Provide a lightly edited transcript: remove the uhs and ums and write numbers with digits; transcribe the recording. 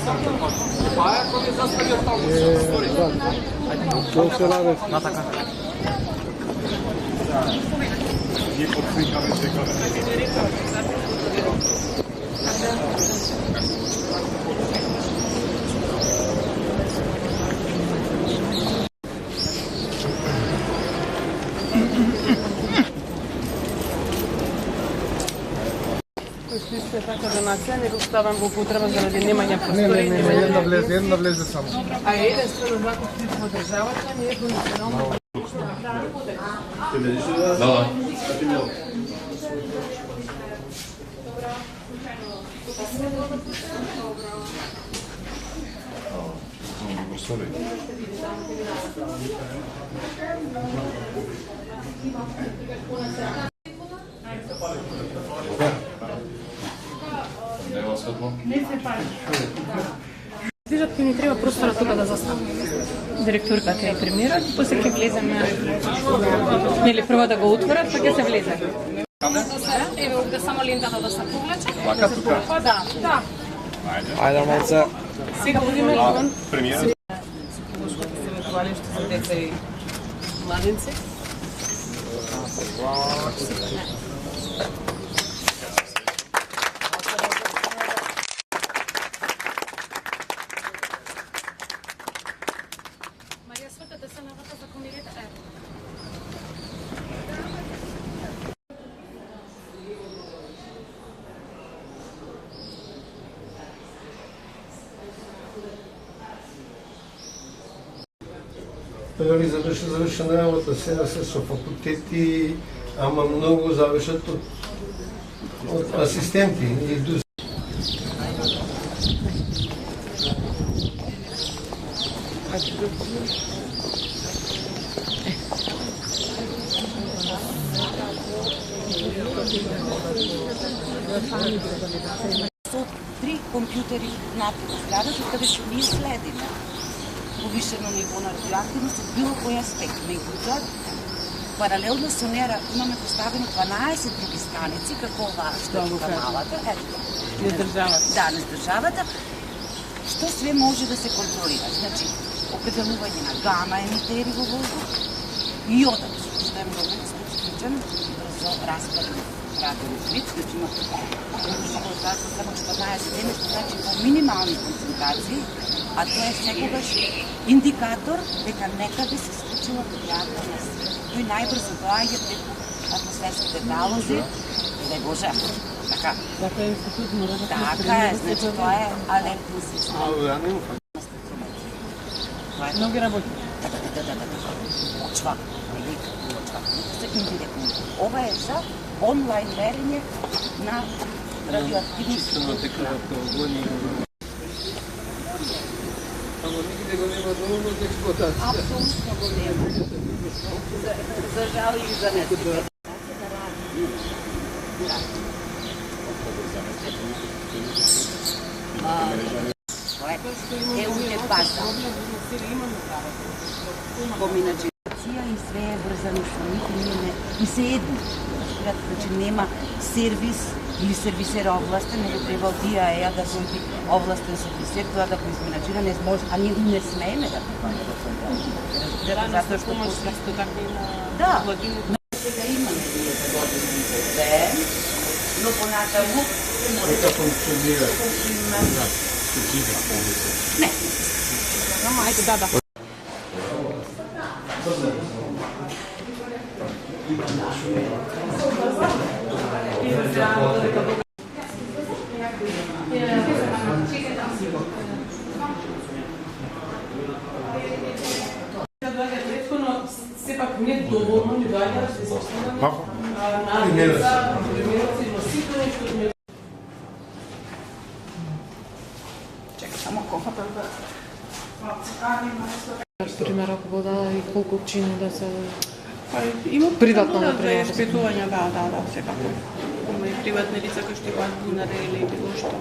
Што се ради? На така. Ние подсвикаме секаде. Исто така донација, не го ставам во употреба заради немање простори. Не, една влезе само. А единствено ваков тип во државата не е функционално. Да. Виждат кој ни треба простора тука да застане. Директорката е премиерот, после ќе влеземе. Нели прво да го отворат, па ќе се влезе. Еве овде само лентата да се повлече. Вака тука? Па да. Да. Ајде малце. Сега будеме кон Премиерот. психолошкото севетувалиште за деца и младенци. Марија, светете се на врата за комирите. Први завршена работа, сега се со факултети, ама многу завршат од асистенти и Со 3 компјутери напред зградата, каде што ние следиме повишено ниво на радиоактивност од било кој аспект. Меѓутоа, паралелно со неа имаме поставено 12 други станици, како оваа што е каналата. Не државата. Да, не државата. Што све може да се контролира? Значи, определување на гама емитери во воздух, јодот, што е многу специфичен, брзо распаден радионуклид, значи има само 14 дена, што значи во минимални концентрации, а тоа е секогаш индикатор дека некаде се случила радиоактивна сила. Тој најбрзо доаѓа преку атмосферските залози, не Боже. Така. Така е институт мора да Така е, значи тоа е алертен систем. Многи работи. Почва, велика почва. Се индиректно. Ова е за онлайн мерење на радиоактивност. Ама нигде го нема доволно за експлоатација. Апсолутно го нема. За жал и за не. Е уте база. Комбинација и све е врзано со нив, и се едно. Значи нема сервис или сервисер овластен, него треба тие ја да дојде овластен сервисер, тоа да го изменаџира, не може, а ние не смееме да го правиме. Затоа што после исто така и да, на владините. сега имаме ние години проблем, но понатаму Дека функционира. не. Ама ајде да. Сепак не доволно ни доаѓа да се состанаме. Чекай, само кофата да... Пример, ако го даде и колку чини да се... Има Приватно, да например. испитувања, да, секако. Има и приватни лица кои што го админара или било што.